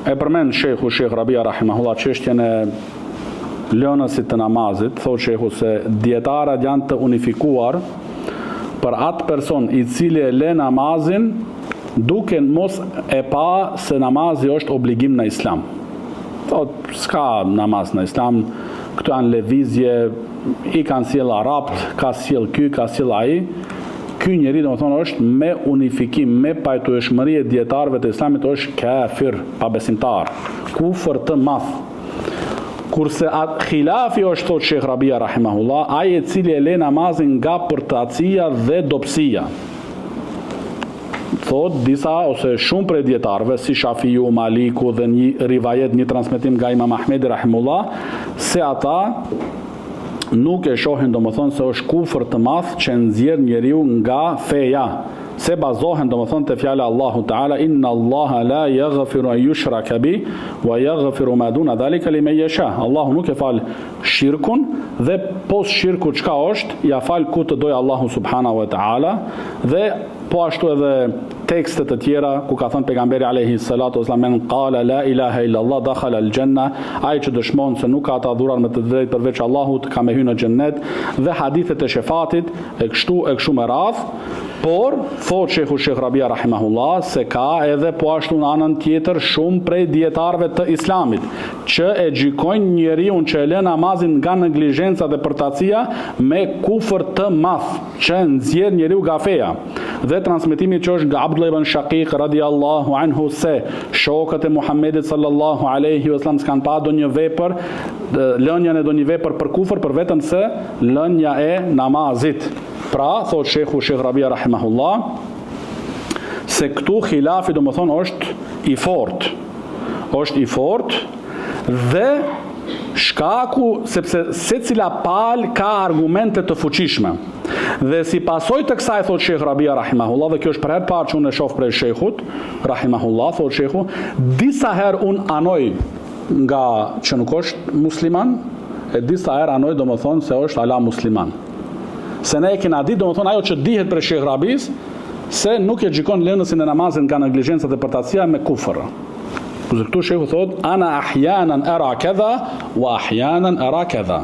E përmend Shekh Rabia rahimahullah çështjen e lënësit të namazit, thotë shehu se dietarët janë të unifikuar për atë person i cili e lë namazin duke mos e pa se namazi është obligim në islam. Thotë s'ka namaz në islam, këtu janë lëvizje, i kanë sjell arabt, ka sjell ky, ka sjell ai. Ky njeri domethënë është me unifikim, me pajtueshmëri e dietarëve të islamit është kafir, pabesimtar, kufër të madh. Kurse atë khilafi është, thotë Shekh Rabia rahimahullah, ai i cili e lë namazin nga përtatësia dhe dobësia. Thotë disa ose shumë prej dietarëve si Shafiu, Maliku dhe një rivajet, një transmetim nga Imam Ahmedi rahimullah, se ata nuk e shohin domethënë se është kufër të madh që nxjerr njeriu nga feja, se bazohen domethënë te fjala Allahu Teala inna Allaha la yaghfiru an yushraka bi wa yaghfiru ma duna dhalika liman yasha. Allahu nuk e fal shirkun dhe pos shirku çka është, ja fal ku të dojë Allahu subhanahu wa taala. Dhe po ashtu edhe tekstet të tjera ku ka thënë pejgamberi alayhi salatu wasallam men qala la ilaha illa Allah dakhala al janna, ai që dëshmon se nuk ka të adhuruar me të drejtë përveç Allahut ka me hyrë në xhennet, dhe hadithet e shefatit e kështu me radh. Por thotë Shekh Rabia rahimahullah se ka edhe po ashtu në anën tjetër shumë prej dietarëve të islamit që e gjykojnë njeriu që e lë namazin nga neglizhenca dhe përtatësia me kufër të madh që nxjerr njeriu nga feja. Dhe transmetimi që është nga Abdullah ibn Shaqiq radiallahu anhu se shokët e Muhammedit sallallahu alaihi wasallam s'kan pa ndonjë vepër, lënien e ndonjë vepër për kufër për vetëm se lënia e namazit. Pra, thot Shekh Rabia rahimahullah, se këtu khilafi domethënë është i fortë. Është i fortë dhe shkaku sepse secila palë ka argumente të fuqishme. Dhe si pasojë të kësaj, thot Shekh Rabia rahimahullah, dhe kjo është për herë parë që unë e shoh prej Sheikhut rahimahullah, thot Sheikhu, disa herë unë anoj nga që nuk është musliman, e disa herë anoj domethënë se është ala musliman. Se ne e kena ditë, domethënë ajo që dihet për Shekh Rabis, se nuk e gjykon lënësin e namazin nga neglizhenca dhe përtatësia me kufër. Kurse këtu Sheikhu thot, ana ahyanan ara kadha wa ahyanan ara kadha.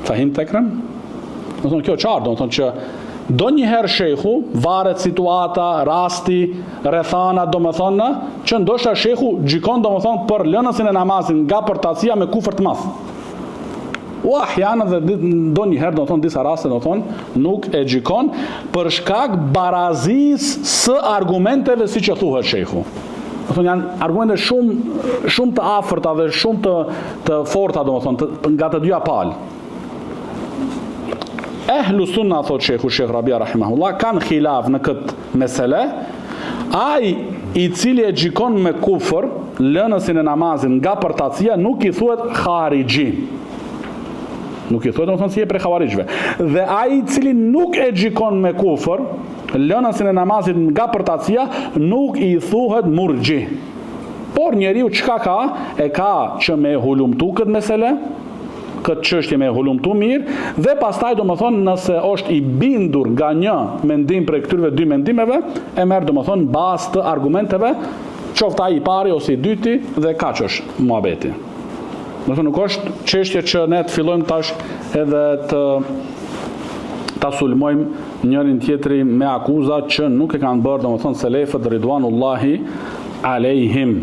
Fahim tekrem? Domethënë kjo qartë, domethënë që donjëherë Sheikhu varet situata, rasti, rrethana, domethënë që ndoshta Sheikhu gjykon domethënë për lënësin e namazin nga përtatësia me kufër të madh. U ahjana dhe ndonjëherë domethënë disa raste domethënë nuk e gjykon për shkak barazisë së argumenteve siç e thuhet Sheikhu. Domethënë janë argumente shumë të afërta dhe shumë të forta domethënë nga të dyja palë. Ehlu sunna, thot Shekhu Shekh Rabia rahimahullah, kanë khilaf në këtë mesele. Ai i cili e gjykon me kufër lënësin e namazin nga përtatësia nuk i thuhet kharixhi. Nuk i thuhet domethënë si e prej xhavarixhve. Dhe ai i cili nuk e gjykon me kufër lënësin e namazit nga përtatësia nuk i thuhet murxhi. Por njeriu çka ka? E ka që me hulumtu këtë mesele, këtë çështje me hulumtu mirë, dhe pastaj domethënë nëse është i bindur nga një mendim prej këtyre dy mendimeve, e merr domethënë bazë të argumenteve, qoftë ai i pari ose i dyti, dhe kaq është muhabeti. Domethënë nuk është çështje që ne të fillojmë tash edhe ta sulmojmë njërin tjetrin me akuzat që nuk e kanë bërë domethënë selefët ridwanullahi alejhim.